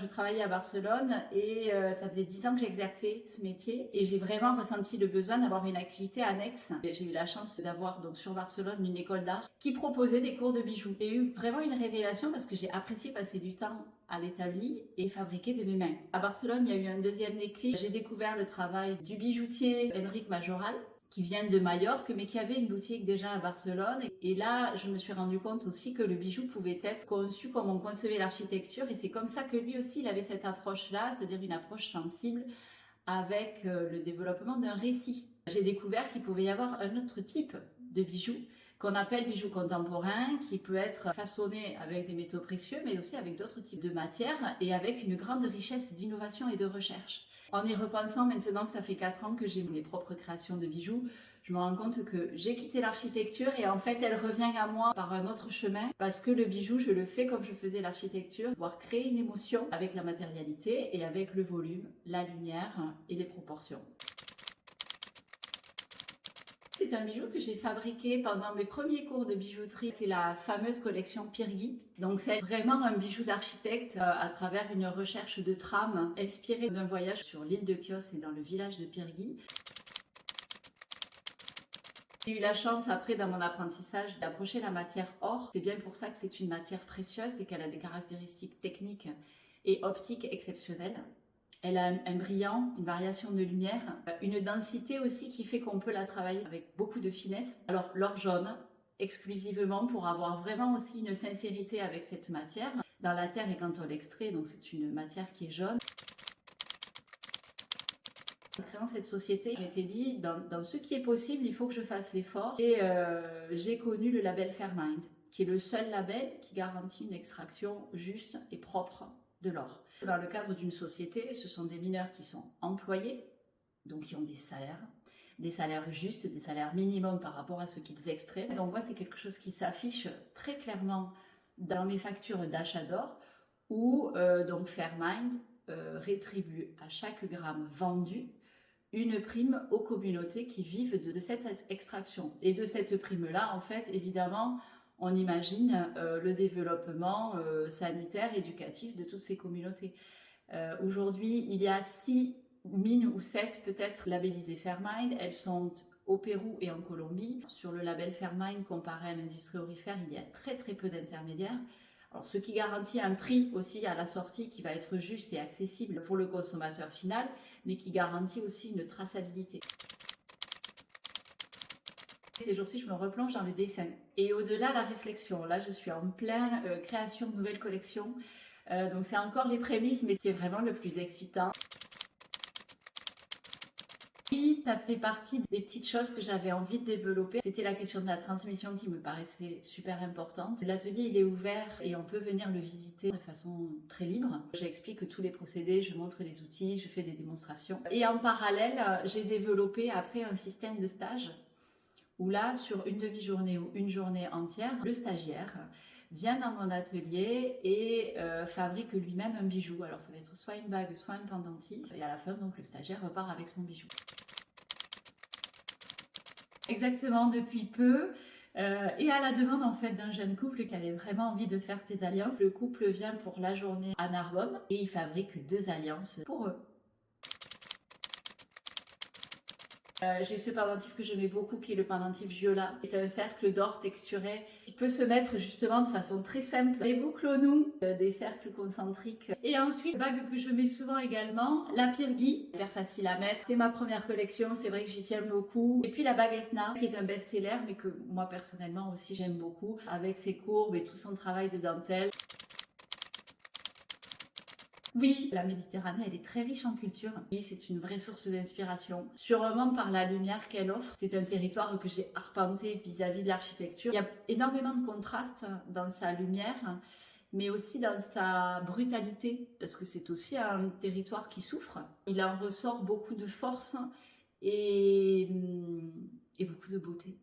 Je travaillais à Barcelone et ça faisait 10 ans que j'exerçais ce métier et j'ai vraiment ressenti le besoin d'avoir une activité annexe. J'ai eu la chance d'avoir donc sur Barcelone une école d'art qui proposait des cours de bijoux. J'ai eu vraiment une révélation parce que j'ai apprécié passer du temps à l'établi et fabriquer de mes mains. À Barcelone, il y a eu un deuxième déclic. J'ai découvert le travail du bijoutier Enric Majoral, qui vient de Majorque, mais qui avait une boutique déjà à Barcelone. Et là, je me suis rendu compte aussi que le bijou pouvait être conçu comme on concevait l'architecture. Et c'est comme ça que lui aussi, il avait cette approche-là, c'est-à-dire une approche sensible avec le développement d'un récit. J'ai découvert qu'il pouvait y avoir un autre type de bijou qu'on appelle bijou contemporain, qui peut être façonné avec des métaux précieux, mais aussi avec d'autres types de matières et avec une grande richesse d'innovation et de recherche. En y repensant, maintenant que ça fait 4 ans que j'ai mes propres créations de bijoux, je me rends compte que j'ai quitté l'architecture et en fait elle revient à moi par un autre chemin parce que le bijou, je le fais comme je faisais l'architecture, pouvoir créer une émotion avec la matérialité et avec le volume, la lumière et les proportions. C'est un bijou que j'ai fabriqué pendant mes premiers cours de bijouterie. C'est la fameuse collection Pirgui. Donc c'est vraiment un bijou d'architecte à travers une recherche de trame inspirée d'un voyage sur l'île de Chios et dans le village de Pirgui. J'ai eu la chance après dans mon apprentissage d'approcher la matière or. C'est bien pour ça que c'est une matière précieuse et qu'elle a des caractéristiques techniques et optiques exceptionnelles. Elle a un brillant, une variation de lumière, une densité aussi qui fait qu'on peut la travailler avec beaucoup de finesse. Alors l'or jaune, exclusivement pour avoir vraiment aussi une sincérité avec cette matière. Dans la terre et quand on l'extrait, donc c'est une matière qui est jaune. En créant cette société, je m'étais dit, dans ce qui est possible, il faut que je fasse l'effort. Et j'ai connu le label Fairmined, qui est le seul label qui garantit une extraction juste et propre de l'or. Dans le cadre d'une société, ce sont des mineurs qui sont employés, donc qui ont des salaires justes, des salaires minimums par rapport à ce qu'ils extraient. Donc moi, c'est quelque chose qui s'affiche très clairement dans mes factures d'achat d'or, où donc Fairmined rétribue à chaque gramme vendu une prime aux communautés qui vivent de cette extraction. Et de cette prime-là, en fait, évidemment, on imagine le développement sanitaire, éducatif de toutes ces communautés. Aujourd'hui, il y a 6 mines ou 7 peut-être labellisées Fairmined. Elles sont au Pérou et en Colombie. Sur le label Fairmined, comparé à l'industrie aurifère, il y a très très peu d'intermédiaires. Alors, ce qui garantit un prix aussi à la sortie qui va être juste et accessible pour le consommateur final, mais qui garantit aussi une traçabilité. Ces jours-ci, je me replonge dans le dessin. Et au-delà, la réflexion. Là, je suis en pleine création de nouvelles collections. Donc, c'est encore les prémices, mais c'est vraiment le plus excitant. Oui, ça fait partie des petites choses que j'avais envie de développer. C'était la question de la transmission qui me paraissait super importante. L'atelier, il est ouvert et on peut venir le visiter de façon très libre. J'explique tous les procédés, je montre les outils, je fais des démonstrations. Et en parallèle, j'ai développé après un système de stage où là, sur une demi-journée ou une journée entière, le stagiaire vient dans mon atelier et fabrique lui-même un bijou. Alors ça va être soit une bague, soit un pendentif. Et à la fin, donc, le stagiaire repart avec son bijou. Exactement, depuis peu. Et à la demande en fait d'un jeune couple qui avait vraiment envie de faire ses alliances. Le couple vient pour la journée à Narbonne et il fabrique 2 alliances pour eux. J'ai ce pendentif que j'aimais beaucoup qui est le pendentif Giola. C'est un cercle d'or texturé qui peut se mettre justement de façon très simple. Des boucles au nou, des cercles concentriques. Et ensuite, bague que je mets souvent également, la Pirgui, hyper facile à mettre. C'est ma première collection, c'est vrai que j'y tiens beaucoup. Et puis la bague Esna, qui est un best-seller, mais que moi personnellement aussi j'aime beaucoup, avec ses courbes et tout son travail de dentelle. Oui, la Méditerranée, elle est très riche en culture. Oui, c'est une vraie source d'inspiration. Sûrement par la lumière qu'elle offre. C'est un territoire que j'ai arpenté vis-à-vis de l'architecture. Il y a énormément de contrastes dans sa lumière, mais aussi dans sa brutalité, parce que c'est aussi un territoire qui souffre. Il en ressort beaucoup de force et beaucoup de beauté.